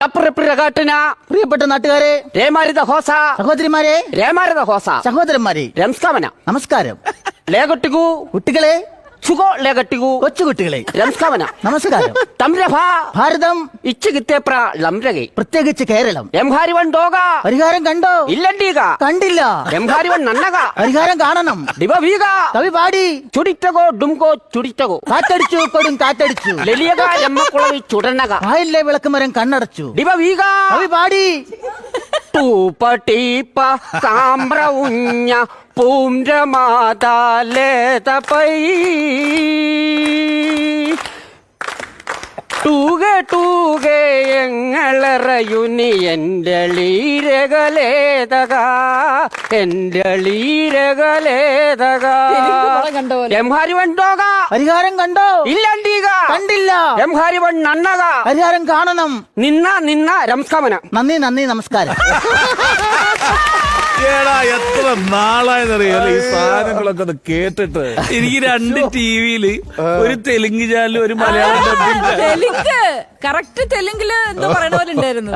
പ്രിയപ്പെട്ട നാട്ടുകാരെ, രേമാരിത ഹോസ, സഹോദരിമാരെ, രേമാരിത ഹോസ, സഹോദരന്മാരെ, രംസ്കമന, നമസ്കാരം. ലേഗട്ടികു കുട്ടികളെ, ചുഗോ ലേഗട്ടികു, കൊച്ചുകുട്ടികളെ, രംസ്കമന, നമസ്കാരം. തംരഭ, ഭാരതം, ഇച്ചുകിത്തേപ്ര ലംരകെ, പ്രത്യേകിച്ച് കേരളം. എംഹാരിവൺ ഡോഗ, പരിഹാരം കണ്ടോ? ഇല്ലണ്ടീക, കണ്ടില്ല. എംഹാരിവൺ നന്നക, പരിഹാരം കാണണം. ദിവീക, കവി പാടി. ചുടിറ്റകോ ഡുംകോ ചുടിറ്റകോ, കാറ്റടിച്ചു കൊടും കാറ്റടിച്ചു, ലലിയക രമ്മക്കുളവി ചുടന്നക, ആയില്ലേ വിളക്കുമരം കണ്ണടച്ചു. ദിവീക, കവി പാടി. ടൂപ്പടീപ്പ സാമ്പ്ര ഉഞ്ഞ പൂംരമാതാലേതപൈ ടൂകെ ടൂകെ എങ്ങളറയുനി എൻ്റെ ലീരകലേതക എൻ്റെ ലീരകലേതക എംഹാരിവൺ ഡോക, പരിഹാരം കണ്ടോ? ഇല്ലണ്ടീക, കണ്ടില്ല. എംഹാരിവൺ നന്നക, പരിഹാരം കാണണം. നിന്ന രംസ്കമന. നന്ദി നന്ദി, നമസ്കാരം. ഏടാ എത്ര നാളായെന്നറിയാലോ ഈ സാധനങ്ങളൊക്കെ ഒന്ന് കേട്ടിട്ട്. എനിക്ക് 2 ടിവിയില് ഒരു തെലുങ്ക് ചാനലും ഒരു മലയാളം ഡബ്ബിംഗ് ചാനലും. തെലുങ്ക് കറക്റ്റ് തെലുങ്കില് എന്തോ പറയണ പോലെ ഉണ്ടായിരുന്നു.